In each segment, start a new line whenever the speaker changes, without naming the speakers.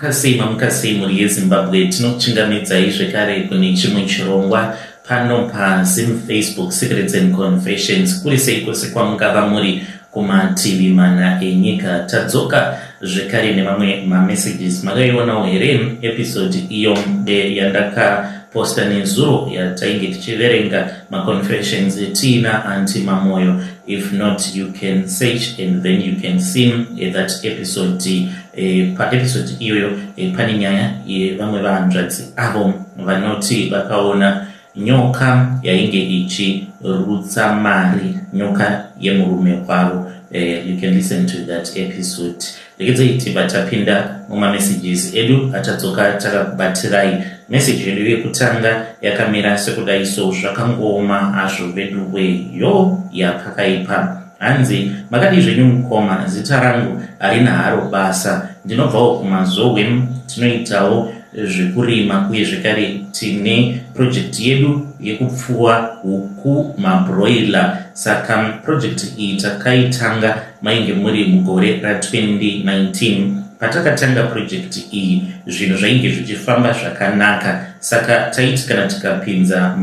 Mukasi muri Zimbabwe tinochingamidza zvekare kune chimwe chirongwa pano paZim Facebook Secrets and Confessions kuri seikose kwamungava muri kumativi mana enyika. Tadzoka zvekare nemamwe mamessages makaiwonawo here episode iyo yandakaposta nezuro yatainge tichiverenga maconfessions etina anti mamoyo. If not, you can search and then you can see that episode. Pa episode iyoyo pane nyaya yevamwe vahanzvadzi avo vanoti vakaona nyoka yainge ichirutsa mari, nyoka yemurume wavo. You can listen to that episode. Rekezei batapinda mumamessages edu atadzoka takabatirai. Message yedu yekutanga yakamira sekudai so zvakangoma azvo veduwe yo yapakaipa. Hanzi makadi zvenyu mukoma, zita rangu harina haro basa, ndinobvawo kumazowe, tinoitawo zvekurima uye zvekare tine project yedu yekupfuwa huku mabroiler. Saka project iyi takaitanga mainge muri mugore ra2019. Patakatanga project iyi zvinhu zvainge zvichifamba zvakanaka, saka taiti kana tikapinza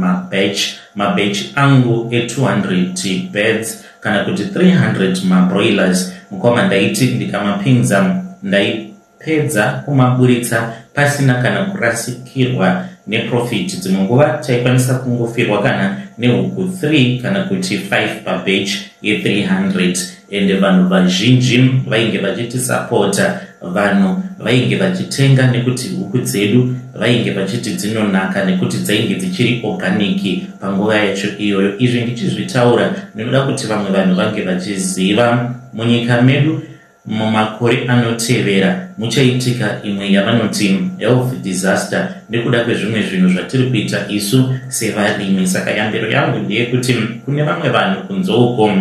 mabatch angu e200 birds kana kuti 300 mabroilers, mukoma ndaiti ndikamapinza ndaipedza kumaburitsa pasina kana kurasikirwa neprofit. Dzimwe nguva taikwanisa kungofirwa kana nehuku 3 kana kuti 5 pabatch ye300. Ende vanhu vazhinji vainge vachitisapota, vanhu vainge vachitenga nekuti huku dzedu vainge vachiti dzinonaka nekuti dzainge dzichiri organic panguva yacho iyoyo. Izvi ndichizvitaura ninoda kuti vamwe vanhu vange vachiziva munyika medu mumakore anotevera muchaitika imwe yavanoti health disaster nekuda kwezvimwe zvinhu zvatiri kuita isu sevarimi. Saka yambiro yangu ndeyekuti kune vamwe vanhu kunzouko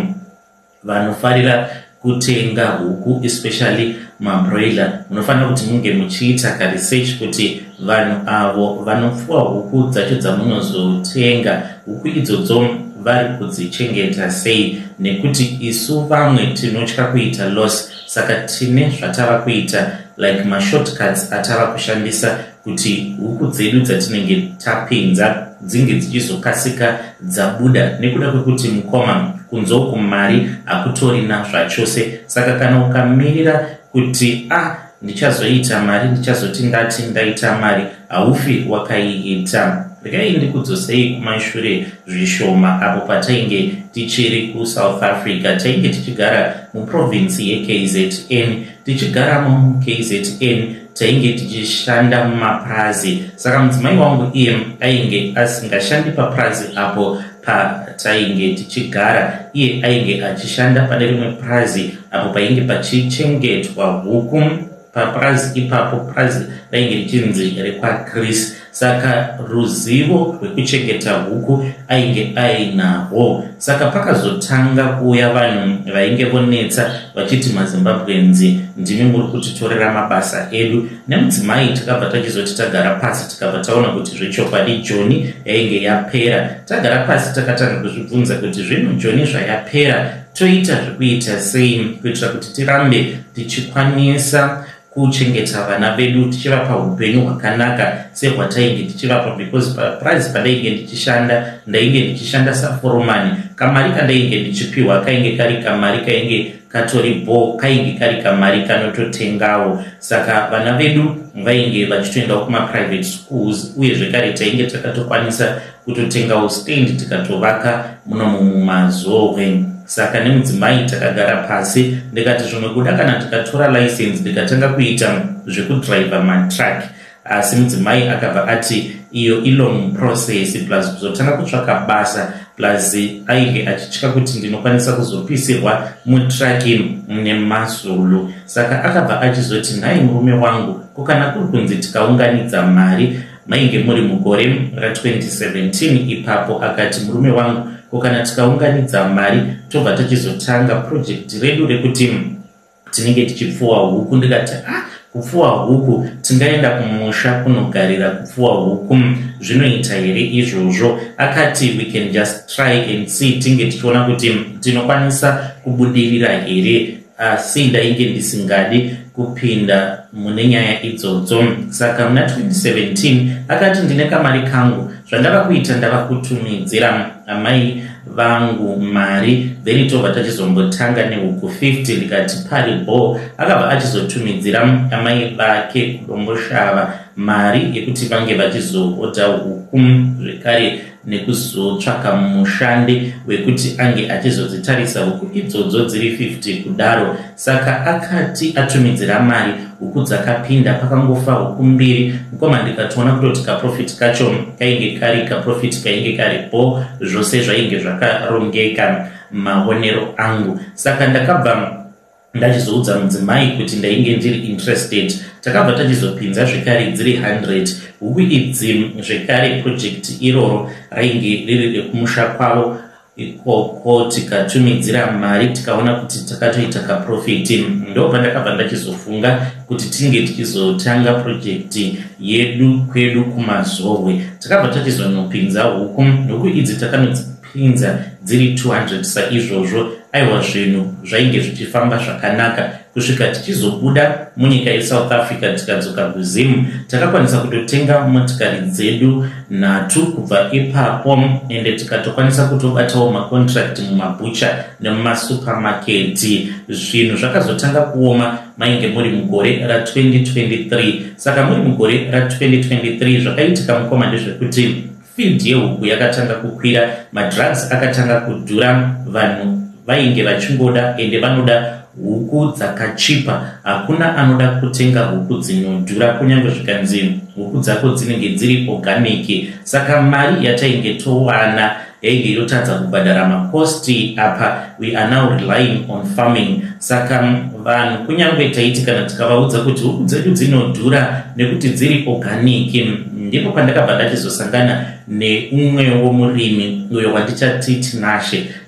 vanofarira kutenga huku, especially mabroiler, munofanira kuti munge muchiita ka research kuti vanhu avo vanopfuwa huku dzacho dzamunozotenga, huku idzodzo vari kudzichengeta sei, nekuti isu vamwe tinotya kuita loss. Saka tine zvatava kuita like mashortcuts atava kushandisa kuti huku dzedu dzatinenge tapinza dzinge dzichizokasika dzabuda, nekuda kwekuti mukoma kunzouku mari hakutorina zvachose. Saka kana ukamirira kuti ndichazoita mari, ndichazoti ngati ndaita mari, haufi wakaiita. Regai ndikudzosei kumashure zvishoma apo patainge tichiri kuSouth Africa. Tainge tichigara muprovince yeKZN. Tichigara muKZN tainge tichishanda mumapurazi. Saka mudzimai wangu iye ainge asingashandi papurazi apo patainge tichigara. Iye ainge achishanda pane rimwe purazi apo painge pachichengetwa huku. Papurazi ipapo purazi rainge richinzi rekwaChris. Saka ruzivo rwekuchengeta huku ainge ainahwo. Saka pakazotanga kuuya vanhu vainge vonetsa vachiti maZimbabwenzi ndimi muri kutitorera mabasa edu. Nemudzimai takabva tachizoti tagara pasi tikabva taona kuti zvechokwadi Joni yainge yapera. Tagara pasi takatanga kuzvibvunza kuti zvino Joni zvayapera toita zvekuita sei kuitira kuti tirambe tichikwanisa kuchengeta vana vedu tichivapa upenyu hwakanaka sehwatainge tichivapa. Because prize padainge ndichishanda ndainge ndichishanda saforomani, kamari kandainge ndichipiwa kainge kari kamari kainge katori kainge kari kamari kanototengawo. Saka vana vedu vainge vachitoendawo kuma-private schools, uye zvekare tainge takatokwanisa kutotengawo stand tikatovaka muno mumazowe. Saka nemudzimai takagara pasi ndikati zvimwe kuda kana tikatora license ndikatanga kuita zvekudriver matruck. Asi mudzimai akabva ati iyo long process plus kuzotanga kutsvaka basa plus ainge achitya kuti ndinokwanisa kuzopisirwa mutraki nemazulu. Saka akabva achizoti nhai murume wangu, kukana kuri kunzi tikaunganidza mari, mainge muri mugore ra2017 ipapo, akati murume wangu kana tikaunganidza mari tobva tichizotanga project redu rekuti tinenge tichipfuwa huku. Ndikati kupfuwa huku tingaenda kumusha kunogarira kupfuwa huku, zvinoita here izvozvo? Akati we can just try and see, tinge tichiona kuti tinokwanisa kubudirira here. Asi ndainge ndisingadi kupinda mune nyaya idzodzo. Saka muna 2017 akati ndine kamari kangu zvandava kuita ndava kutumidzira amai vangu mari, then tobva tachizombotanga nehuku 50 likati paribo. Akabva achizotumidzira amai vake kudomboshava mari yekuti vange vachizoota huku zvekare nekuzotsvaka mushandi wekuti ange achizodzitarisa huku idzodzo dziri 50 kudaro. Saka akati atumidzira mari huku dzakapinda pakangofa huku 2. Mukoma ndikatoona kutoti kaprofit kacho kainge kari kaprofit kainge karipo, zvose zvainge zvakarongeka maonero angu. Saka ndakabva ndachizoudza mudzimai kuti ndainge ndiri interested. Takabva tachizopinza zvekare dziri 100 huku idzi zvekare project iroro rainge riri rekumusha kwavo ikoko. Tikatumidzira mari tikaona kuti takatoita kaprofiti. Ndobva ndakabva ndachizofunga kuti tinge tichizotanga project yedu kwedu kumazowe. Takabva tachizonopinza huku idzi takanodzipinza dziri 200 saizvozvo. Aiwa zvinhu zvainge zvichifamba zvakanaka kusvika tichizobuda munyika yeSouth Africa tikadzoka kuZim. Takakwanisa kutotenga motikari dzedu 3 kubva ipapo, ende tikatokwanisa kutobatawo makontrakt mumabucha nemumasupermaketi. Zvinhu zvakazotanga kuoma mainge muri mugore ra2023. Saka muri mugore ra2023 zvakaitika mukoma ndezvekuti field yehuku yakatanga kukwira, madrugs akatanga kudhura, vanhu vainge vachingoda ende vanoda huku dzakachipa. Hakuna anoda kutenga huku dzinodhura kunyange zvikanzi huku dzako dzinenge dziri organic. Saka mari yatainge towana yainge yotadza kubhadhara makosti apa. We are now relying on farming. Saka vanhu kunyange taiti kana tikavaudza kuti huku dzedu dzinodhura nekuti dziri organic, ndipo pandakabva ndachizosangana neumwewo murimi uyo wandichati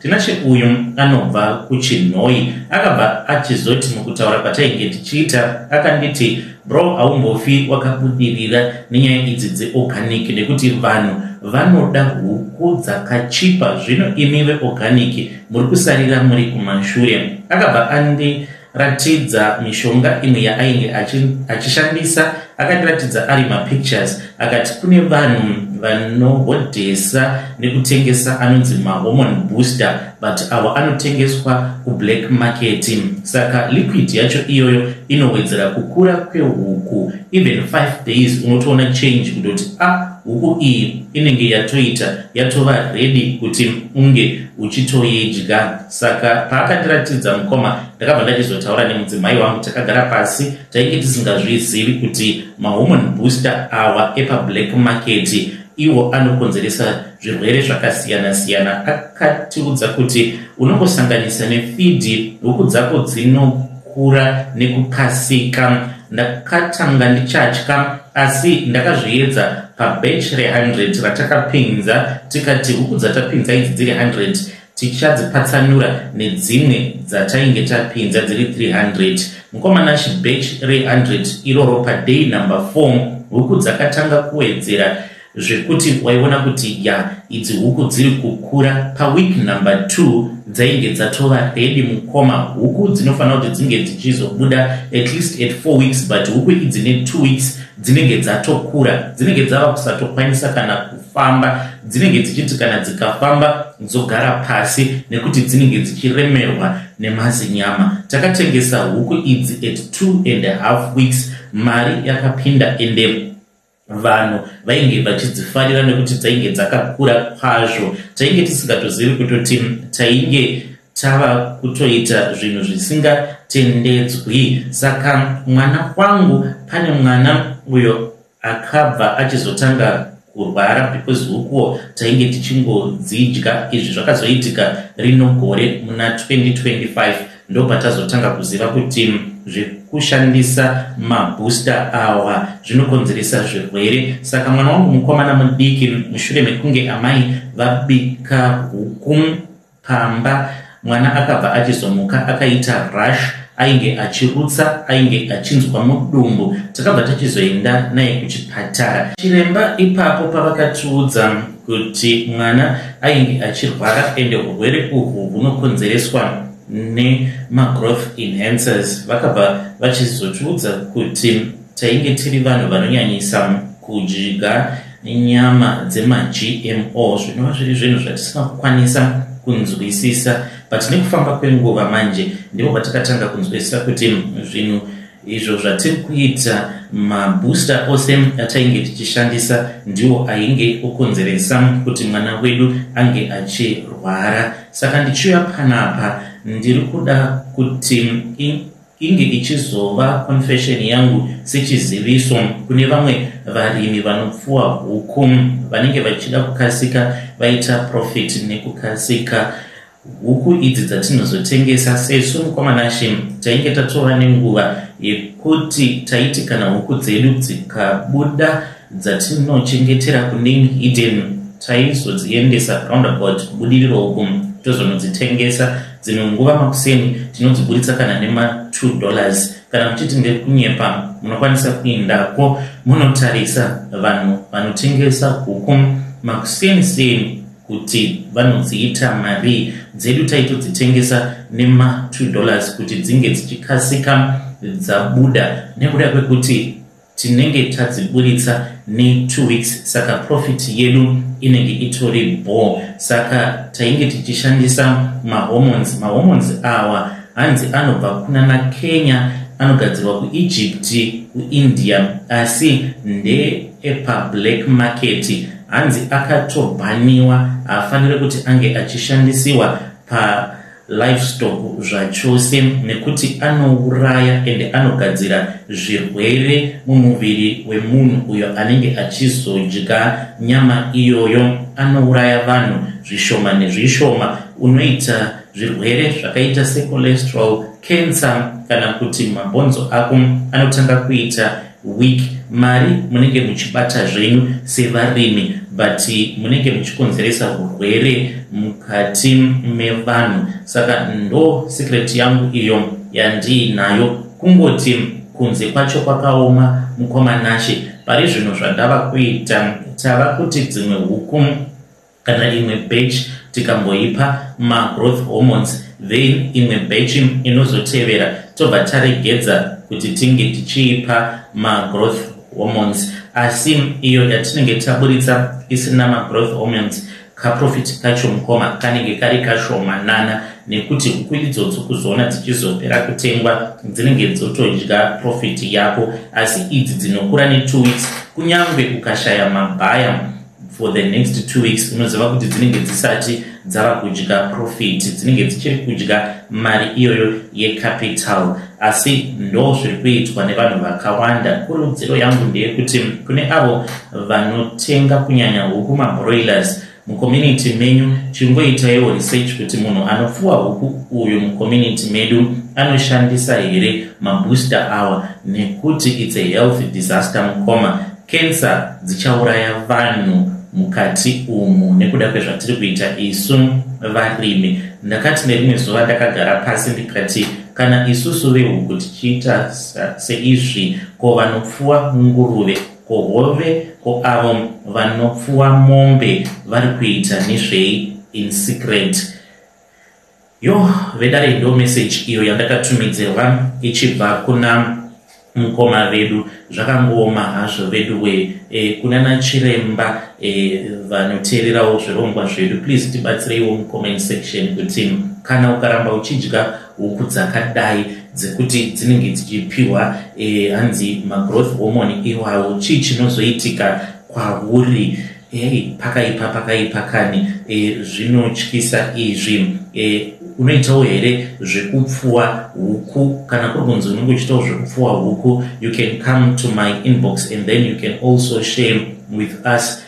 Tinashe uyu anobva kuChinhoi. Akabva achizoti mukutaura kwatainge tichiita akanditi, bro, haumbofi wakabudirira nenyaya idzi dzeorganic nekuti vanhu vanoda huku dzakachipa. Zvino imiwe organic muri kusarira muri kumashure. Akabva andiratidza mishonga imwe yaainge achishandisa. Akandiratidza ari mapictures akati kune vanhu vanohodhesa nekutengesa anonzi mahormone booster, but awa anotengeswa kublack market. Saka liquid yacho iyoyo inowedzera kukura kwehuku. Even 5 days unotoona change kutoti huku iyi inenge yatova ready kuti unge uchitoidya. Saka paakandiratidza mukoma ndakabva ndachizotaura nemudzimai wangu. Takagara pasi, tainge tisingazvizivi kuti mahormone booster awa epablack market iwo anokonzeresa zvirwere zvakasiyana-siyana. Akatiudza kuti unongosanganisa nefeed huku dzako dzinokura nekupasika. Ndakatanga ndichatya, asi ndakazviedza pabatch re100 ratakapinza. Tikati huku dzatapinza idzi dziri 100 tichadzipatsanura nedzimwe dzatainge tapinza dziri 300. Mukomana chibatch re100 iroro paday number 4 huku dzakatanga kuwedzera zvekuti waiona kuti idzi huku dziri kukura. Paweek number 2 dzainge dzatova ready mukoma. Huku dzinofanira kuti dzinge dzichizobuda at least at 4 weeks, but huku idzi ne 2 weeks dzinenge dzatokura. Dzinenge dzava kusatokwanisa kana kufamba. Dzinenge dzichiti kana dzikafamba dzogara pasi nekuti dzinenge dzichiremerwa nemazinyama. Takatengesa huku idzi at 2.5 weeks. Mari yakapinda ende vanhu vainge vachidzifarira nekuti dzainge dzakakura kwazvo. Tainge tisingatozivi kutoti tainge tava kutoita zvinhu zvisingatendedzwi. Saka mwana wangu, pane mwana uyo akabva achizotanga kurwara because hukuwo tainge tichingodzidya. Izvi zvakazoitika rino gore muna 2025. Ndopatazotanga kuziva kuti zvekushandisa mabooster awa zvinokonzeresa zvirwere. Saka mwana wangu mukomana mudiki, mushure mekunge amai vabika huku pamba, mwana akabva achizomuka akaita rush. Ainge achirutsa, ainge achinzwa mudumbu. Takabva tachizoenda naye kuchipatara. Chiremba ipapo pavakatiudza kuti mwana ainge achirwara ende urwere uhwu hunokonzereswa nemagrowth enhancers vakabva vachizotiudza kuti tainge tiri vanhu vanonyanyisa kudya nyama dzema-GMO zvinova zviri zvinhu zvatisingakwanisa kunzwisisa, but nekufamba kwenguva manje ndipo patakatanga kunzwisisa kuti zvinhu izvo zvatiri kuita mabooster ose atainge tichishandisa ndiwo ainge okonzeresa kuti mwana wedu ange achirwara. Saka ndichiuya panapa ndiri kuda kuti inge ichizova confession yangu sechiziviso kune vamwe varimi vanopfuwa huku vanenge vachida kukasika vaita profit nekukasika. Huku idzi dzatinozotengesa sesu mukomanashi tainge tatova nenguva yekuti taiti kana huku dzedu dzikabuda dzatinochengetera kuname hidden taizodziendesa roundabout kubudiriro huku tozonodzitengesa. Dzimwe nguva makuseni tinodziburitsa kana nema$2 kana muchiti ndiri kunyepa munokwanisa kuendako munotarisa vanhu vanotengesa huku makuseni kuti vanodziita mari dzedu taitodzitengesa nema$2 kuti dzinge dzichikasika dzabuda nekuda kwekuti tinenge tadziburitsa ne2 weeks, saka profit yedu inenge itori bho. Saka tainge tichishandisa mahormones awa hanzi anobva kuna Kenya, anogadzirwa kuEgypt, kuIndia, asi ndeepa black market. Hanzi akatobhaniwa, haafaniri kuti ange achishandisiwa pa livestock zvachose nekuti anouraya ende anogadzira zvirwere mumuviri wemunhu uyo anenge achizodya nyama iyoyo. Anouraya vanhu zvishoma nezvishoma, unoita zvirwere zvakaita secholesterol, cancer, kana kuti mabhonzo ako anotanga kuita weak. Mari munenge muchibata zvenyu sevarimi, but munenge muchikonzeresa urwere mukati mevanhu. Saka ndo secret yangu iyo yandinayo, kungoti kunze kwacho kwakaoma mukomanashi. Pari zvinhu zvandava kuita, tava kuti dzimwe huku kana imwe batch tikamboipa growth hormones, then imwe batch inozotevera tobva taregedza kuti tinge tichiipa growth hormones. Asi iyo yatinenge taburitsa isina growth hormones, kaprofit kacho mukoma kanenge kari kashomanana nekuti huku idzodzo kuzoona dzichizopera kutengwa dzinenge dzotodya profit yako. Asi idzi dzinokura ne2 weeks, kunyange ukashaya mabhaya for the next 2 weeks unoziva kuti dzinenge dzisati dzava kudya profit, dzinenge dzichiri kudya mari iyoyo yecapital. Asi ndo zviri kuitwa nevanhu vakawanda. Kurudziro yangu ndeyekuti kune avo vanotenga kunyanya huku mabroilers mucommunity menyu, chingoitaiwo research kuti munhu anopfuwa huku uyu mucommunity medu anoshandisa here mabooster awa, nekuti it's a health disaster mukoma. Cancer dzichauraya vanhu mukati umu nekuda kwezvatiri kuita isu varimi. Ndakati nerimwe zuva ndakagara pasi ndikati kana isusu vehuku tichiita seizvi, ko vanopfuwa nguruve, ko hove, ko avo vanopfuwa mombe vari kuita nezvei in secret. Yo, vedare ndo message iyo yandakatumidzirwa ichibva kuna mukoma vedu. Zvakangoma hazvo vedu we kuna nachiremba vanoteererawo zvirongwa zvedu, please tibatsireiwo mucomment section kuti kana ukaramba uchidya huku dzakadai dzekuti dzinenge dzichipiwa hanzi magrowth hormone iwawo, chii chinozoitika kwauri? Pakaipa kani zvinotyisa izvi. Unoitawo here zvekupfuwa huku? Kana kuri kunzi unenge uchitawo zvekupfuwa huku, you can come to my inbox and then you can also share with us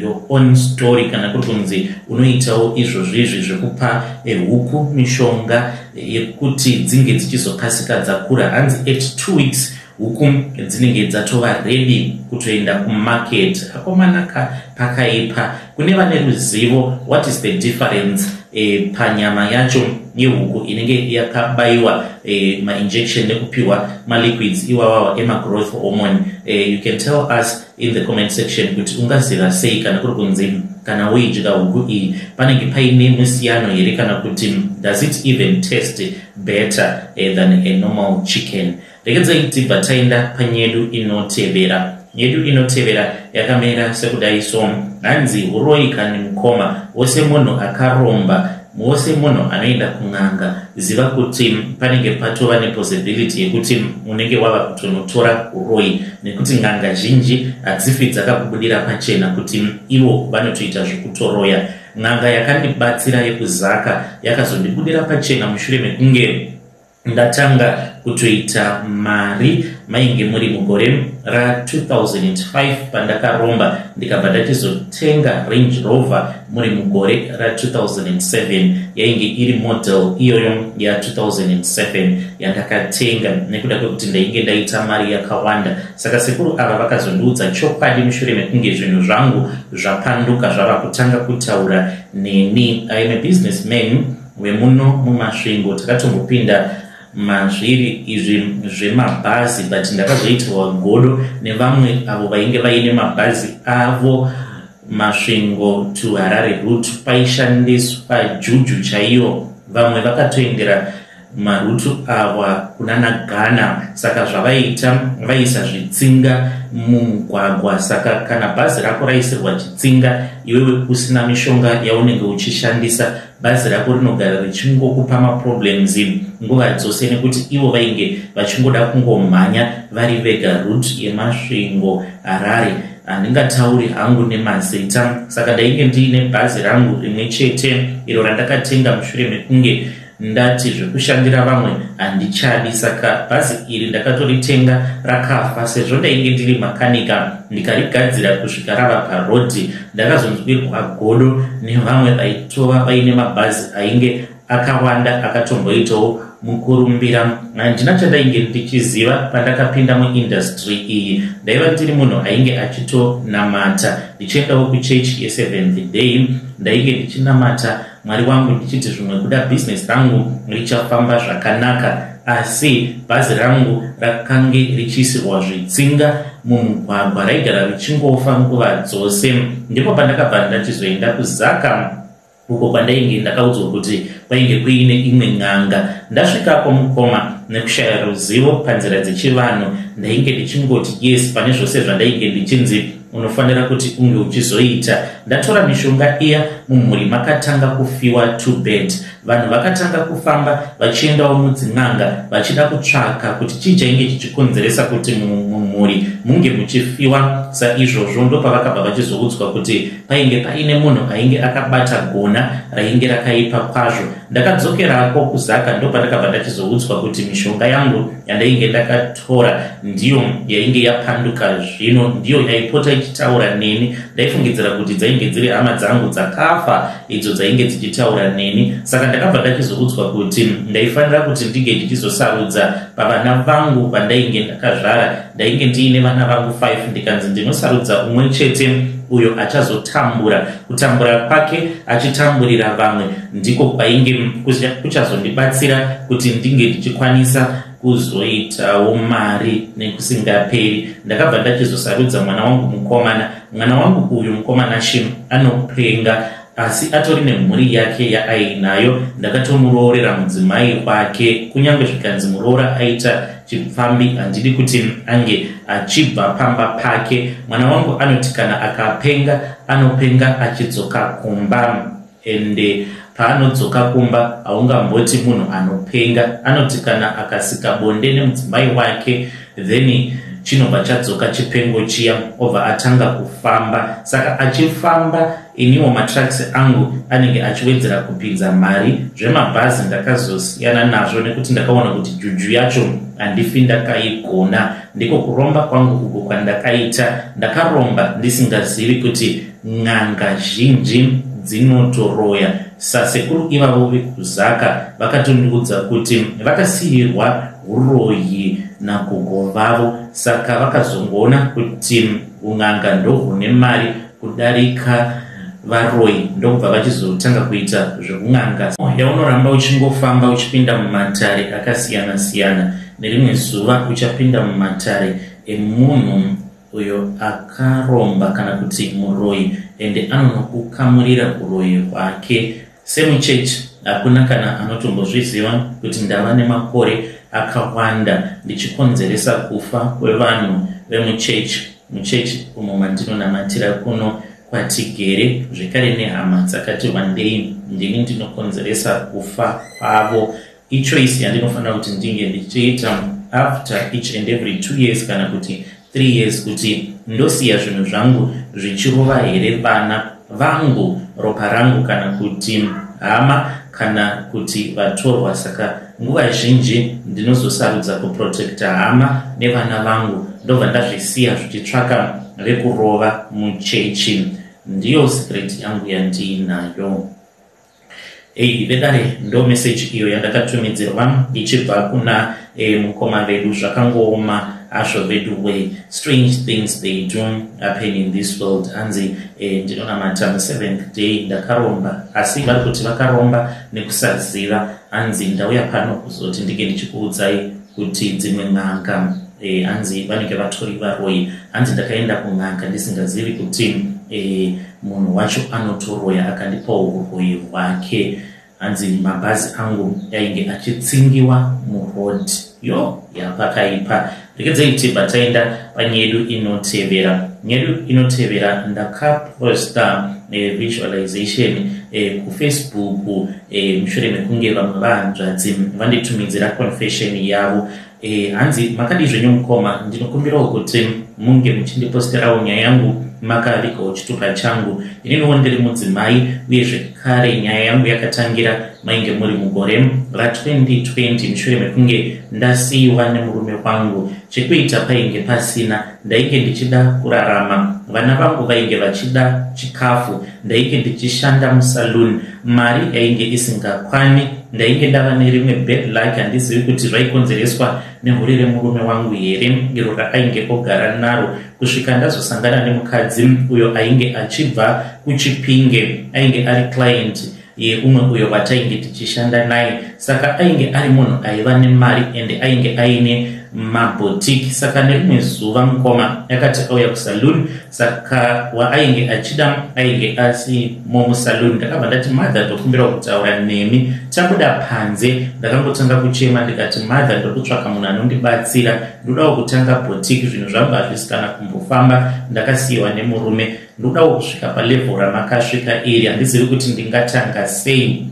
your own story. Kana kuri kunzi unoitawo izvozvizvi zvekupa huku mishonga yekuti dzinge dzichizokasika dzakura. Hanzi at 2 weeks huku dzinenge dzatova ready kutoenda kumarket. Akomanaka pakaipa. Kune vane ruzivo, what is the difference panyama yacho yehuku inenge yakabaiwa ma injection nekupiwa ma liquids iwawa ema growth hormone. You can tell us in the comment section kuti ungaziva sei kana kuri kunzi kana weidya huku iyi panenge paine musiyano here kana kuti does it even taste better than a normal chicken. Rekedzai tibva taenda panyedu inotevera. Nyedu inotevera yakamera sekudai so hanzi uroika nemukoma wose munhu akaromba wose munhu anoenda kun'anga ziva kuti panenge patova nepossibility yekuti unenge wava kutonotora uroi nekuti n'anga zhinji hadzifi dzakakubudira pachena kuti ivo vanotoita zvekutoroya. N'anga yakandibatsira yekuzaka yakazondibudira pachena mushure mekunge ndatanga kutoita mari mainge muri mugore ra 2005 pandakaromba ndikabva ndachizotenga Range Rover muri mugore ra 2007 yainge iri model iyoyo ya 2007 yandakatenga nekuda kwekuti ndainge ndaita mari yakawanda. Saka sekuru ava vakazondiudza chokwadi mushure mekunge zvinhu zvangu zvapanduka zvava kutanga kutaura neni. I am a businessman wemuno mumasvingo. Takatombopinda mazviri izvi zvemabhazi but ndakazoitirwa godo nevamwe avo vainge vaine mabhazi avo masvingo to Harare route paishandiswa juju chaiyo. Vamwe vakatoendera marutu awa kunana Ghana, saka zvavaita vaisa zvitsinga mumugwagwa. Saka kana bhazi rako raisirwa chitsinga iwewe usina mishonga yaunenge uchishandisa, bhazi rako rinogara richingokupa maproblems nguva dzose nekuti ivo vainge vachingoda kungomhanya vari vega route yemasvingo Harare. Handingatauri hangu nemazita, saka ndainge ndiine bhazi rangu rimwe chete iro randakatenga mushure mekunge ndati zvekushandira vamwe handichadi. Saka bhazi iri ndakatoritenga rakafa sezvo ndainge ndiri makanika ndikarigadzira kusvika rava parodhi. Ndakazonzwirwa godo nevamwe vaitova vaine mabhazi ainge akawanda akatomboitawo mukurumbira. Handina chandainge ndichiziva pandakapinda muindustry iyi. Ndaiva ndiri munhu ainge achitonamata ndichiendawo kuchechi ye7th day. Ndainge ndichinamata Mwari wangu ndichiti zvimwe kuda business rangu richafamba zvakanaka, asi bhazi rangu rakange richisirwa zvitsinga mumugwagwa, raigara richingofa nguva dzose. Ndipo pandakabva ndachizoenda kuzaka uko kwandainge ndakaudzwa kuti kwainge kuine imwe n'anga. Ndasvikapo mukoma nekushaya ruzivo panzira dzechivanhu ndainge ndichingoti yes pane zvose zvandainge ndichinzi unofanira kuti unge uchizoita. Ndatora mishonga iya mumhuri makatanga kufiwa 2 bed. Vanhu vakatanga kufamba vachiendawo mudzin'anga vachida kutsvaka kuti chii chainge chichikonzeresa kuti mumhuri munge muchifiwa. Saizvozvo ndopavakabva vachizoudzwa kuti painge paine munhu ainge akabata gona rainge rakaipa kwazvo. Ndakadzokerako kuzaka ndopandakabva ndachizoudzwa kuti mishonga yangu yandainge ndakatora ndiyo yainge yapanduka zvino, ndiyo yaipota ichitaura neni. Ndaifungidzira kuti dzainge dziri hama dzangu dzakafa idzo dzainge dzichitaura neni. Saka ndakabva ndachizoudzwa kuti ndaifanira kuti ndige ndichizosarudza pavana vangu vandainge ndakazvara. Ndainge ndiine vana vangu 5 ndikanzi ndinosarudza umwe chete uyo achazotambura. Kutambura kwake achitamburira vamwe ndiko kwainge kuchazondibatsira kuti ndinge ndichikwanisa kuzoitawo mari nekusingaperi. Ndakabva ndachizosarudza mwana wangu mukomana. Mwana wangu uyu mukomana Shim anopenga asi atori nemhuri yake yaainayo. Ndakatomuroorera mudzimai wake, kunyange zvikanzi muroora aita chipfambi handidi kuti ange achibva pamba pake. Mwana wangu anoti kana akapenga anopenga achidzoka kumba, ende paanodzoka kumba haungamboti munhu anopenga. Anoti kana akasika bonde nemudzimai wake then chinobva chadzoka chipengo chiya obva atanga kufamba. Saka achifamba iniwo matracks angu anenge achiwedzera kupinza mari. Zvemabhazi ndakazosiyana nazvo nekuti ndakaona kuti juju yacho handifi ndakaigona. Ndiko kuromba kwangu uko kwandakaita. Ndakaromba ndisingazivi kuti n'anga zhinji dzinotoroya. Sasekuru ivavo vekuzaka vakatondiudza kuti vakasiyirwa uroyi nagogo vavo, saka vakazongona kuti un'anga ndohune mari kudarika varoi ndokubva vachizotanga kuita zvekung'anga. Yaunoramba uchingofamba uchipinda mumatare akasiyana siyana, nerimwe zuva uchapinda mumatare emunhu uyo akaromba kana kuti muroi, ende anonokukamurira uroi hwake. Semuchechi hakuna kana anotombozviziva kuti ndava nemakore akawanda ndichikonzeresa kufa kwevanhu vemuchechi. Muchechi umo mandinonamatira kuno kwatigere, zvekare nehama dzakati wandei ndini ndinokonzeresa kufa kwavo. Ichoisi yandinofanira kuti ndinge ndichiita after each and every 2 years kana kuti 3 years, kuti ndosiya zvinhu zvangu zvichirova here vana vangu, ropa rangu, kana kuti hama, kana kuti vatorwa. Saka nguva zhinji ndinozosarudza kuprotecta hama nevana vangu, ndobva ndazvisiya zvichitsvaka rekurova muchechi. Ndiyo secret yangu yandinayo. Vedare ndo message iyo yandakatumidzirwa ichibva kuna mukoma vedu. Zvakangooma asho vedu way, strange things they do happen in this world. Anzi ndinonamata 7th day ndakaromba, asi vari kuti vakaromba nekusaziva. Anzi ndauya pano kuzoti ndike ndichikuudzai kuti dzimwe n'anga anzi vanenge vatori varoi. Anzi ndakaenda kun'anga ndisingazivi kuti munhu wacho anotoroya akandipa uroi hwake. Anzi mabhazi angu ainge achitsingiwa muroad. Yo yapakaipa. Rekedzai tibva taenda panyedu inotevera. Nyedu inotevera ndakaposta visualization kuFacebook mushure mekunge vamwe vahanzvadzi vanditumidzira confession yavo. Hanzi makadizve nyomukoma, ndinokumbirawo kuti munge muchindiposterawo nyaya yangu makavikawo chitupa changu. Ininiwo ndiri mudzimai, uye zvekare nyaya yangu yakatangira mainge muri mugore ra2020 mushure mekunge ndasiyiwa nemurume wangu. Chekuita painge pasina, ndainge ndichida kurarama, vana vangu vainge vachida chikafu, ndainge ndichishanda musaluni, mari yainge isingakwani, ndainge ndava nerimwe bad luck. Handizivi kuti zvaikonzereswa nehurire murume wangu here, iro raainge ogara naro, kusvika ndazosangana nemukadzi uyo ainge achibva kuChipinge, ainge ari client yeumwe uyo watainge tichishanda naye. Saka ainge ari munhu aiva nemari ende ainge aine mabotiki. Saka nerimwe zuva mukoma yakati auya kusaluni, saka waainge achida ainge asi musaluni. Ndakabva ndati mother, ndokumbira kutaura nemi, tabuda panze. Ndakangotanga kuchema ndikati mother, ndokutsvaka munhu anondibatsira, ndodawo kutanga botiki, zvinhu zvangu hazvisikana kumbofamba, ndakasiyiwa nemurume, ndodawo kusvika palevel ramakasvika iri, handizivi kuti ndingatanga sei.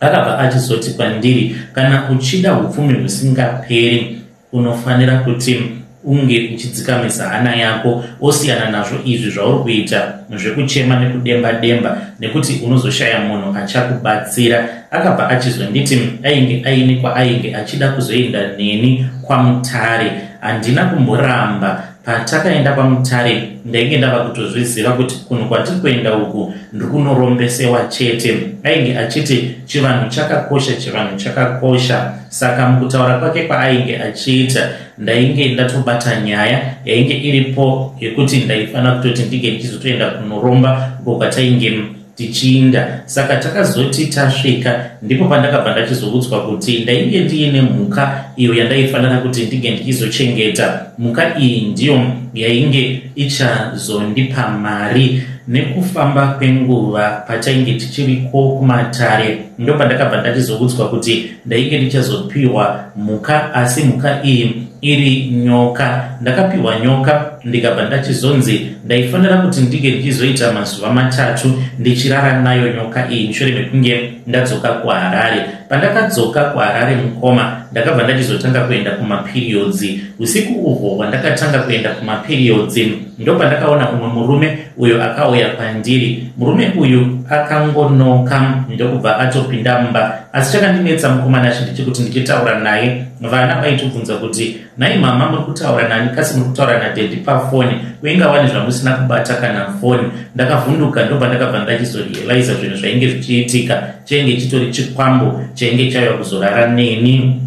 Akabva achizoti kwandiri, kana uchida upfumi husingaperi unofanira kuti unge uchidzikamisa hana yako, osiyana nazvo izvi zvauri kuita zvekuchema nekudemba demba, nekuti unozoshaya munhu achakubatsira. Akabva achizonditi ainge aine kwaainge achida kuzoenda neni kwaMutare. Handina kumboramba. Patakaenda paMutare ndainge ndava kutozviziva kuti kuno kwatiri kuenda uku ndikunorombesewa chete. Ainge achiti chivanhu chakakosha, chivanhu chakakosha. Saka mukutaura kwake kwaainge achiita, ndainge ndatobata nyaya yainge iripo yekuti ndaifanira kutoti ndige ndichizotoenda kunoromba uko kwatainge tichiinda. Saka takazoti tasvika, ndipo pandakabva ndachizoudzwa kuti ndainge ndiine mhuka iyo yandaifanira kuti ndige ndichizochengeta. Mhuka iyi ndiyo yainge ichazondipa mari. Nekufamba kwenguva patainge tichiriko kuMatare, ndo pandakabva ndachizoudzwa kuti ndainge ndichazopiwa mhuka, asi mhuka iyi iri nyoka. Ndakapiwa nyoka, ndikabva ndachizonzi ndaifanira kuti ndige ndichizoita mazuva 3 ndichirara nayo nyoka iyi mushure mekunge ndadzoka kuHarare. Pandakadzoka kuHarare mukoma, ndakabva ndachizotanga kuenda kumaperiods. Usiku uhwo hwandakatanga kuenda kumaperiods, ndo pandakaona umwe murume uyo akauya kwandiri. Murume uyu akangonoka, ndokubva atopinda mumba. Asi chakandinetsa mukomana chinditi kuti ndichitaura naye, vana vaitobvunza kuti nai mama muri kutaura nani, kasi muri kutaura nadhedhi pafoni, kuinga wani zvamusina kubata kana foni. Ndakavhunduka, ndo pandakabva ndachizorealiza zvinhu zvainge zvichiitika. Chainge chitori chikwambo chainge chauya kuzorara neni.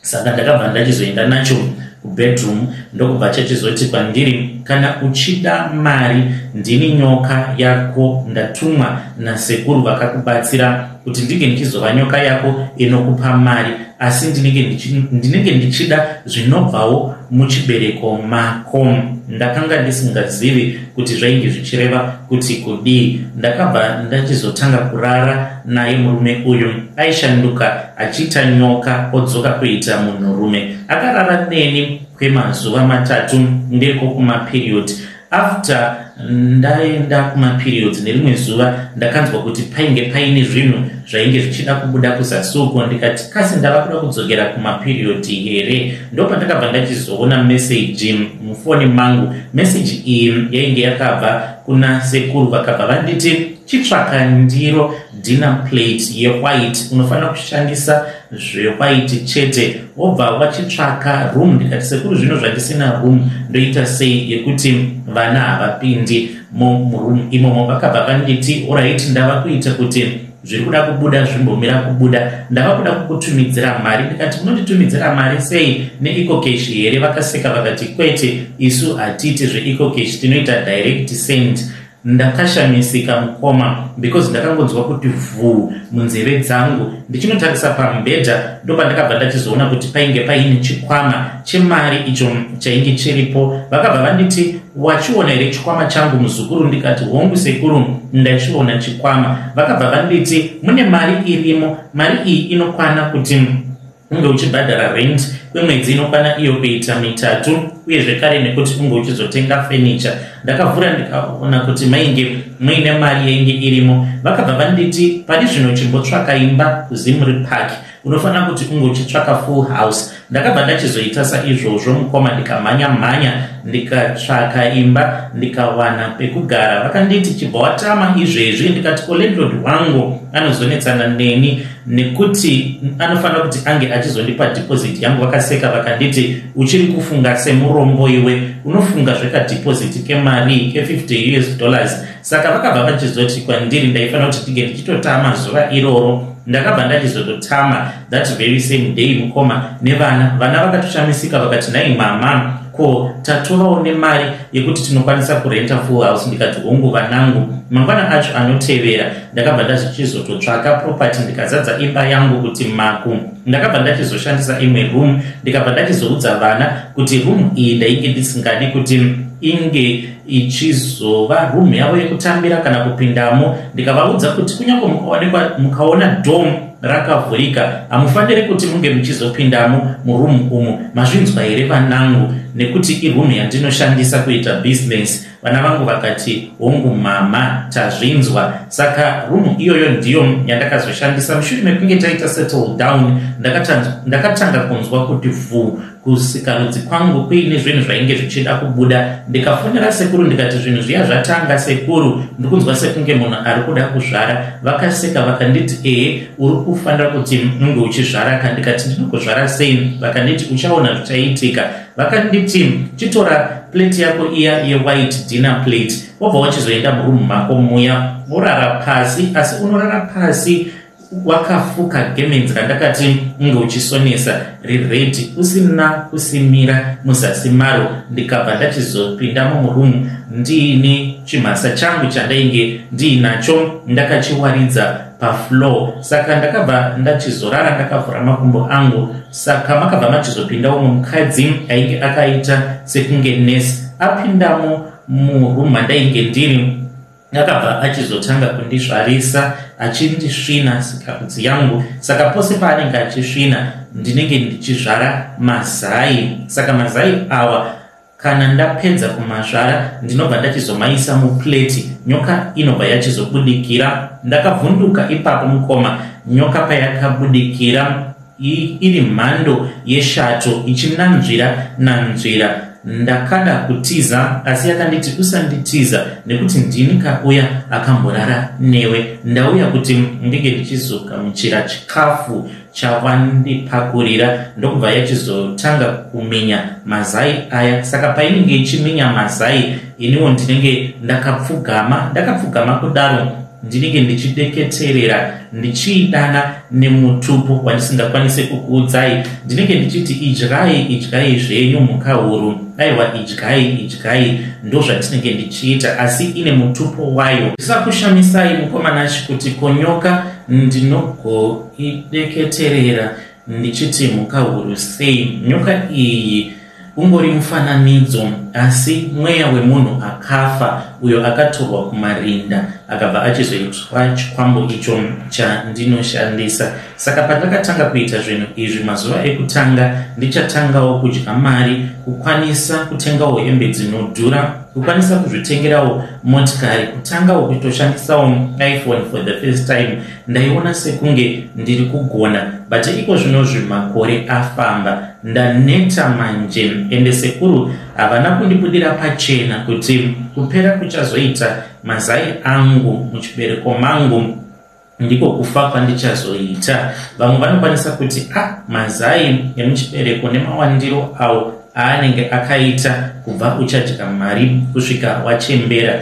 Saka ndakabva ndachizoenda nacho bedroom ndokubva chachizoti kwandiri kana uchida mari ndini nyoka yako ndatumwa nasekuru vakakubatsira kuti ndinge ndichizova nyoka yako inokupa mari asi ndinenge ndichida zvinobvawo muchibereko mako. Ndakanga ndisingazivi kuti zvainge zvichireva kuti kudii. Ndakabva ndachizotanga kurara naye murume uyu. Aishanduka achiita nyoka odzoka kuita munhurume. Akarara neni kwemazuva matatu ndeko kumaperiod. After ndaenda kumaperiod nerimwe zuva ndakanzwa kuti painge paine zvinhu zvainge zvichida kubuda kuzasuko. Ndikati kasi ndava kuda kudzokera kumaperiod here. Ndopa ndakabva ndachizoona message mufoni mangu. Message iyi yainge yakabva kuna sekuru vakabva vanditi chitsvaka ndiro dinner plate yewhite, unofanira kushandisa zvewhite chete. Wobva wachitsvaka room. Ndikati sekuru zvino zvandisina room ndoita sei yekuti vana havapindi muroom imomo. Vakabva vanditi alright, ndava kuita kuti zviri kuda kubuda zvimbomira kubuda, ndava kuda kukutumidzira mari. Ndikati unonditumidzira mari sei, neEcoCash here? Vakaseka vakati kwete, isu hatiti zveEcoCash, tinoita direct send. Ndakashamisika mukoma because ndakangonzwa kuti vhu munzeve dzangu. Ndichinotarisa pamubhedha ndopa ndakabva ndachizoona kuti painge paine chikwama chemari icho chainge chiripo. Vakabva vanditi wachiona here chikwama changu muzukuru? Ndikati hongu sekuru, ndachiona chikwama. Vakabva vanditi mune mari irimo, mari iyi inokwana kuti unge uchibhadhara rent kwemwedzi inokwana iyo kuita 3 uye zvekare nekuti unge uchizotenga furniture. Ndakavhura ndikaona kuti mainge muine mari yainge irimo. Vakabva vanditi pari zvino chimbotsvaka imba kuZimri Park, unofanira kuti unge uchitsvaka full house. Ndakabva ndachizoita saizvozvo mukoma, ndikamhanya ndikatsvaka imba ndikawana pekugara. Vakanditi chibva watama izvezvi? Ndikati landlord wangu anozonetsana neni nekuti anofanira kuti ange achizondipa deposit yangu. Vakaseka vakanditi uchiri kufunga semurombo iwe, unofunga zveka deposit kemari ke$50 US. Saka vakabva vachizoti kwandiri ndaifanira kuti ndige ndichitotama zuva iroro. Ndakabva ndachizototama that very same day mukoma nevana. Vana vakatoshamisika vakati nhai mama, ko tatovawo nemari yekuti tinokwanisa kurenta full house? Ndikati hongu vanangu. Mangwana acho anotevera ndakabva ndachizototsvaka property ndikazadza imba yangu kuti maku. Ndakabva ndachizoshandisa imwe room. Ndikabva ndachizoudza vana kuti room iyi ndainge ndisingadi kuti inge ichizova room yavo yekutambira kana kupindamo. Ndikavaudza kuti kunyange mukaona dome rakavhurika hamufaniri kuti munge muchizopindamo muroom umu. Mazvinzwa here vanangu? Nekuti iroom yandinoshandisa kuita business. Vana vangu vakati hongu mama, tazvinzwa. Saka room iyoyo ndiyo yandakazoshandisa mushure mekunge taita settle down. Ndakatanga kunzwa kuti vhu kusikarudzi kwangu kuine zvinhu zvainge zvichida kubuda. Ndikafonera sekuru ndikati zvinhu zviya zvatanga sekuru, ndikunzwa sekunge munhu ari kuda kuzvara. Vakaseka vakanditi uri kufanira kuti unge uchizvara. Ndikati ndinokuzvara sei? Vakanditi uchaona zvichaitika. Vakanditi chitora plate yako iya yewhite dinner plate, wobva wachizoenda muroom mako muya worara pasi, asi unorara pasi wakafuka gemenzi randakati unge uchisonesa riredi usina kusimira muzasi maro. Ndikabva ndachizopindamo muroom ndiine chimhasa changu chandainge ndiinacho ndakachiwaridza pafloor. Saka ndakabva ndachizorara ndakavhura makumbo angu. Saka makabva machizopindawo mukadzi ainge akaita sekunge nesi. Apindamo muroom mandainge ndiri akabva achizotanga kundisvarisa achindisvina sikarudzi yangu. Saka pose paanenge achisvina ndinenge ndichizvara mazai. Saka mazai awa kana ndapedza kumazvara ndinobva ndachizomaisa muplate. Nyoka inobva yachizobudikira. Ndakavhunduka ipapo mukoma. Nyoka payakabudikira iri mhando yeshato ichinanzvira nanzvira. Ndakada kutiza asi yakanditi usanditiza nekuti ndini kauya akamborara newe. Ndauya kuti ndinge ndichizogamuchira chikafu chawandipakurira. Ndokubva yachizotanga kuminya mazai aya. Saka painenge ichiminya mazai iniwo ndinenge ndakapfugama kudaro ndinenge ndichideketerera ndichidana nemutupo wandisingakwanise kukuudzai. Ndinenge ndichiti idyai zvenyu mhuka huru, aiwa idyai ndozvatinenge ndichiita, asi ine mutupo wayo. Ndisakushamisai mukomanashi kuti konyoka ndinogoideketerera ndichiti mhuka huru sei. Nyoka iyi ungori mufananidzo, asi mweya wemunhu akafa uyo akatorwa kumarinda akabva achizoitwa chikwambo icho chandinoshandisa. Saka pandakatanga kuita zvinhu izvi mazuva ekutanga, ndichatangawo kudya mari, kukwanisa kutengawo hembe dzinodhura, kukwanisa kuzvitengerawo motikari, kutangawo kutoshandisawo iPhone for the first time. Ndaiona sekunge ndiri kugona, but iko zvinozvi makore afamba, ndaneta manje, ende sekuru havana kundibudira pachena kuti kupera kuchazoita mazai angu muchibereko mangu ndiko kufa kwandichazoita. Vamwe vanokwanisa kuti mazai emuchibereko nemawandiro awo aanenge akaita kubva uchadya mari kusvika wachembera.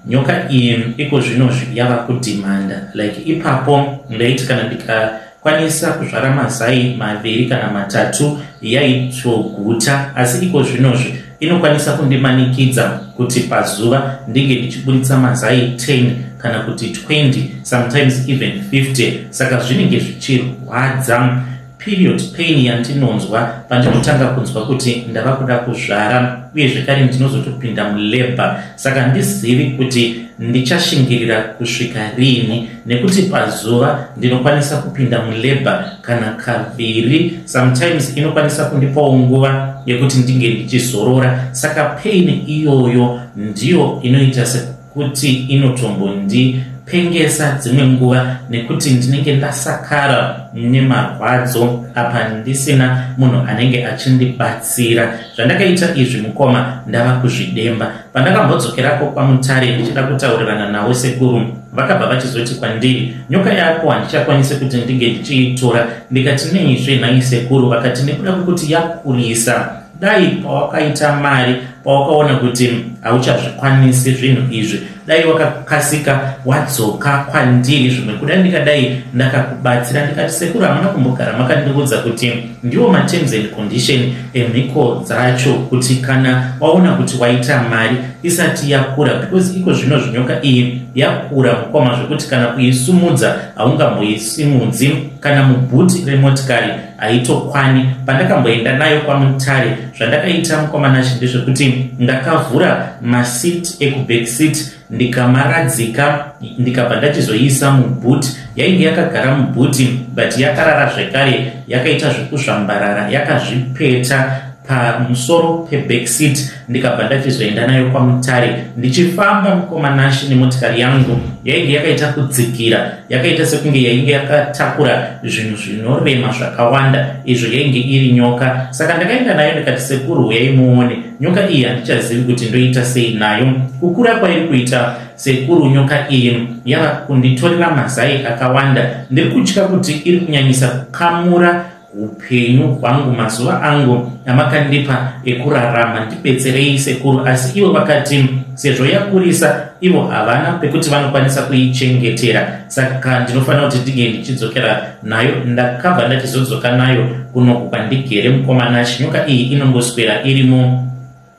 Nyoka iyi iko zvinozvi yava kudhimanda, like ipapo ndaiti kana ndikakwanisa kuzvara mazai 2 kana 3 yaitoguta, asi iko zvinozvi inokwanisa kundimanikidza kuti pazuva ndinge ndichiburitsa mazai 10 kana kuti 20, sometimes even 50. Saka zvinenge zvichirwadza. Period pain yandinonzwa pandinotanga kunzwa kuti ndava kuda kuzvara, uye zvekare ndinozotopinda mulabor. Saka ndizivi kuti ndichashingirira kusvika rini, nekuti pazuva ndinokwanisa kupinda mulabor kana 2, sometimes inokwanisa kundipawo nguva yekuti ndinge ndichizorora. Saka pain iyoyo ndiyo inoita sekuti inotombondipengesa dzimwe nguva, nekuti ndinenge ndasakara nemarwadzo apa ndisina munhu anenge achindibatsira. Zvandakaita izvi mukoma ndava kuzvidemba. Pandakambodzokerapo kwaMutare ndichida kutaurirana nawo sekuru, vakabva vachizoti kwandiri, nyoka yako handichakwanise kuti ndinge ndichiitora. Ndikati neizve nhai sekuru? Vakati nekuda kwekuti yakurisa, dai pawakaita mari, pawakaona kuti hauchazvikwanisi zvinhu izvi, dai wakakasika wadzoka kwandiri zvimwe kudai ndikadai ndakakubatsira. Ndikati sekuru, hamuna kumbogara makandiudza kuti ndiwo ma-terms and condition emhiko dzacho, kuti kana waona kuti waita mari isati yakura, because iko zvino zvinyoka iyi yakura mukoma zvekuti kana kuisumudza haungamboisimudzi, kana mubhuti remotikari haitokwani. Pandakamboenda nayo kwaMutare, zvandakaita mukomanashi ndezvekuti ndakavhura maseat ekuback seat ndikamaradzika, ndikabva ndachizoisa mubhuti. Yainge yakagara mubhuti, but yakarara zvekare, yakaita zvekuzvambarara, yakazvipeta pamusoro peback seat. Ndikabva ndachizoenda nayo kwaMutare, ndichifamba mukomanashi nemotikari yangu yainge yakaita kudzikira, yakaita sekunge yainge yakatakura zvinhu zvinorema zvakawanda, izvo yainge iri nyoka. Saka ndakaenda nayo ndikati sekuru, yaimuone nyoka iyi handichazivi kuti ndoita sei nayo. Kukura kwairi kuita sekuru, nyoka iyi yava kunditorera mazai akawanda. Ndiri kutya kuti iri kunyanyisa kukamura upenyu hwangu, mazuva angu amakandipa ekurarama. Ndibetserei sekuru. Asi ivo vakati sezvo yakurisa, ivo havana pekuti vanokwanisa kuichengetera, saka ndinofanira kuti ndige ndichidzokera nayo. Ndakabva ndachizodzoka nayo kuno kwandigere mukomanashi. Nyoka iyi inongoswera irimo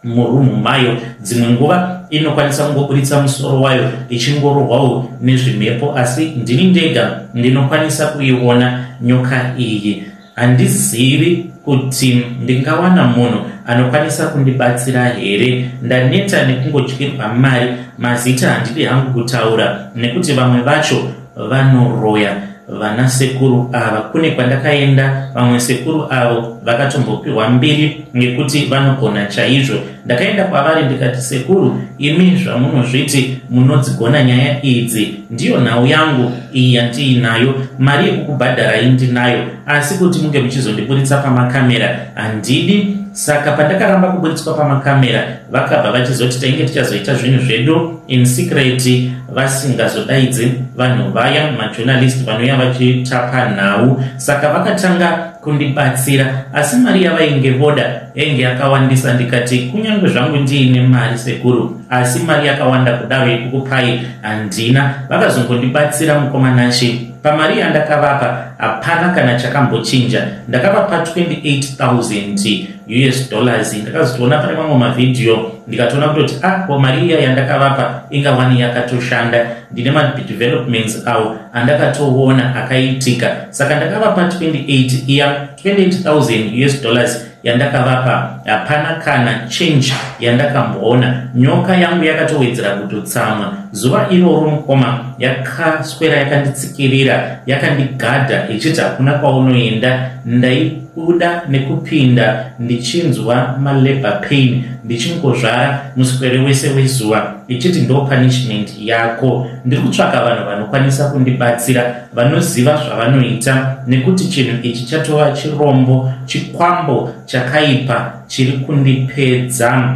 murumu mayo, dzimwe nguva inokwanisa kungoburitsa musoro wayo ichingorohwawo nezvimhepo, asi ndini ndega ndinokwanisa kuiona nyoka iyi. Handizivi kuti ndingawana munhu anokwanisa kundibatsira here. Ndaneta nekungodyirwa mari, mazita handidi hangu kutaura nekuti vamwe vacho vanoroya. Vana sekuru ava kune kwandakaenda, vamwe sekuru avo vakatombopiwa 2 ngekuti vanogona chaizvo. Ndakaenda kwavari ndikati, sekuru, imi zvamunozviti munodzigona nyaya idzi, ndiyo nhau yangu iyi yandiinayo, mari yekukubhadharai ndinayo, asi kuti munge muchizondiburitsa pamakamera handidi. Saka pandakaramba kuburitswa pamakamera, vakabva vachizoti tainge tichazoita zvinhu zvedu in secret vasingazodaidzi vanhu vaya majournalist vanouya vachitapa nhau. Saka vakatanga kundibatsira, asi mari yavainge voda yainge yakawandisa. Ndikati kunyange zvangu ndiine mari sekuru, asi mari yakawanda kudaro yekukupai handina. Vakazongondibatsira mukomanashi. Pamari yandakavapa hapana kana chakambochinja. Ndakavapa $28,000 US dollars. Ndakazotoona pane mamwe mavideo ndikatoona kuti ko mari iya yandakavapa ingawani yakatoshanda. Ndine madevelopments awo andakatoona akaitika. Saka ndakavapa 28,000 US dollars yandakavapa. Hapana kana change yandakamboona. Nyoka yangu yakatowedzera kutotsamwa. Zuva iroro mukoma yakaswera yakanditsikirira, yakandigadha ichiti hakuna kwaunoenda. Ndaibuda nekupinda ndichinzwa malabor pain, ndichingozvara muswere wese wezuva, ichiti ndo punishment yako. Ndiri kutsvaka vanhu vanokwanisa kundibatsira, vanoziva zvavanoita, nekuti chinhu ichi chatova chirombo, chikwambo chakaipa chiri kundipedza.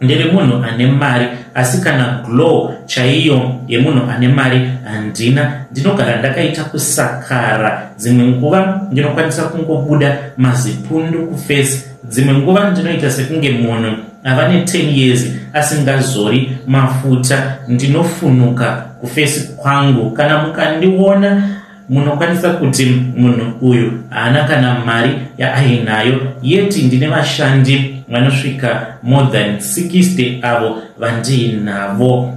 Ndiri munhu ane mari, asi kana glow chaiyo yemunhu ane mari handina. Ndinogara ndakaita kusakara. Dzimwe nguva ndinokwanisa kungobuda mazipundu kufesi. Dzimwe nguva ndinoita sekunge munhu ava ne 10 years asingazori mafuta. Ndinofunuka kufesi kwangu. Kana mukandiona munokwanisa kuti munhu uyu haana kana mari yaainayo. Yeti ndine vashandi vanosvika more than 60 avo vandiinavo.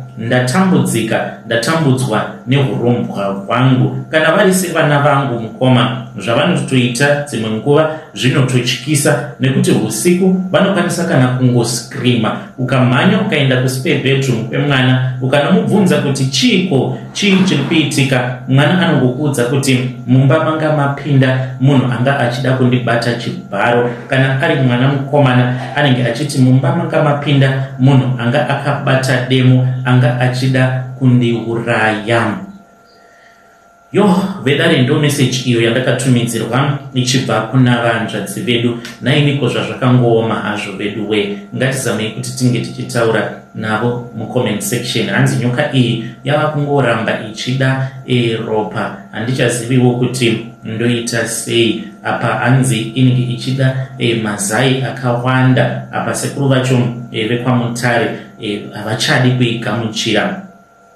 Ndatambudzwa neurombwa hwangu. Kana vari sevana vangu mukoma, zvavanotoita dzimwe nguva zvinototyisa, nekuti usiku vanokwanisa kana kungoscreama. Ukamhanya ukaenda kuspare bedroom kwemwana ukanomubvunza kuti chii chiri kuitika, mwana anongokuudza kuti mumba manga mapinda munhu anga achida kundibata chibharo. Kana ari mwana mukomana anenge achiti mumba manga mapinda munhu anga akabata demo, anga achida kundiuraya. Vedare ndo message iyo yandakatumidzirwa ichibva kuna vanzvadzi vedu. Nainiko zvazvakangooma hazvo vedu we, ngatizamei kuti tinge tichitaura navo mucomment section. Hanzi nyoka iyi yava kungoramba ichida ropa, handichaziviwo kuti ndoita sei. Apa hanzi inenge ichida mazai akawanda. Apa sekuru vacho vekwamutare havachadi kuigamuchira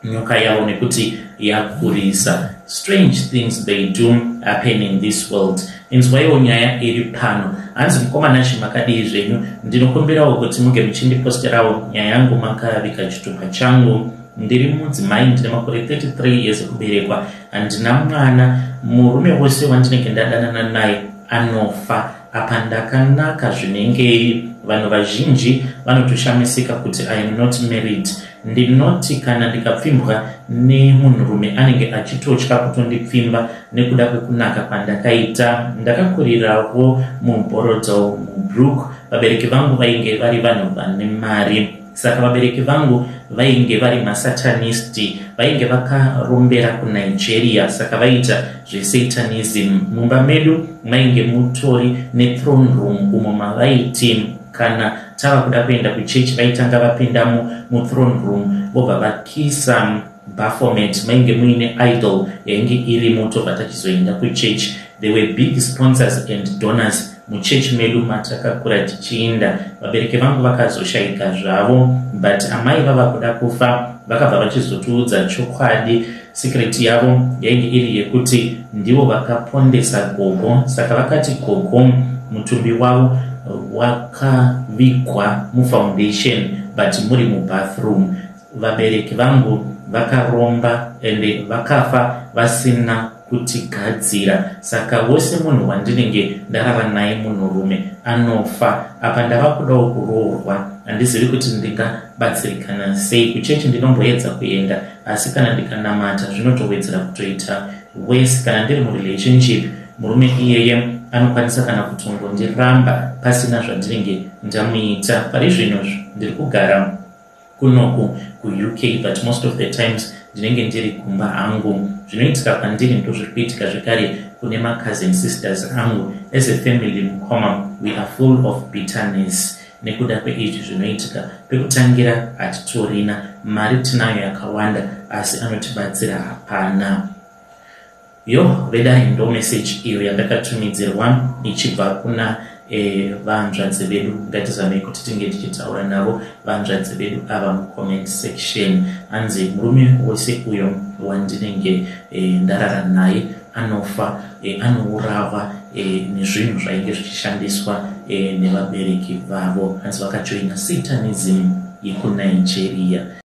nyoka yavo nekuti yakurisa. Strange things they do happen in this world. Inzwaiwo nyaya iri pano. Hanzi mukomanashi makadii zvenyu. Ndinokumbirawo kuti muge muchindiposterawo nyaya yangu makavika chitupa changu. Ndiri mudzimai, ndine makore 33 years kuberekwa. Handina mwana. Murume wose wandinenge ndadanana naye anofa. Apa ndakanaka zvinengei. Vanhu vazhinji vanotoshamisika kuti I am not married. Ndinoti kana ndikapfimbwa nemunhurume anenge achitotya kutondipfimba nekuda kwekunaka kwandakaita. Ndakakurirawo muBorodale muBrook. Vabereki vangu vainge vari vanhu vane mari. Saka vabereki vangu vainge vari masatanisti, vainge vakarombera kuNigeria, saka vaita zvesatanism. Mumba medu mainge mutori nethrone room umo mavaiti kana tava kuda kuenda kuchechi vaitanga vapinda muthrone room vobva vakisa Baphomet. Mainge muine idol yainge irimo tobva tachizoenda kuchechi. They were big sponsors and donors muchechi medu matakakura tichienda. Vabereki vangu vakazoshaika zvavo, but amai vava kuda kufa vakabva vachizotiudza chokwadi. Secret yavo yainge iri yekuti ndivo vakapondesa gogo. Saka vakati gogo mutumbi wavo wakavigwa mufoundation but muri mubathroom. Vabereki vangu vakaromba ende vakafa vasina kutigadzira. Saka wose munhu wandinenge ndarava naye munhurume anofa. Apa ndava kudawo kuroorwa. Handizivi kuti ndingabatsirikana sei. Kuchechi ndinomboedza kuenda, asi kana ndikanamata zvinotowedzera kutoita worse. Kana ndiri murelationship, murume iyeye anokwanisa kana kutongondiramba pasina zvandinenge ndamuita. Pari zvino ndiri kugara kunoku kuUK, but most of the times ndinenge ndiri kumba hangu. Zvinoitika kwandiri ndo zviri kuitika zvekare kune ma cousin sisters angu. As a family mukoma, we are full of bitterness. nekuda kweizvi zvinoitika. Pekutangira hatitorina, mari tinayo yakawanda asi anotibatsira hapana. Yo, vedai ndo message iyo yandakatumidzirwa ichibva kuna vanzvadzi vedu. Ngatizamei kuti tinge tichitaura navo vanzvadzi vedu ava mucomment section. Anzi murume wese uyo wandinenge ndarara naye anofa, anourawa nezvinhu zvainge zvichishandiswa nevabereki vavo. Anzi vakajoina Satanism yekuNigeria.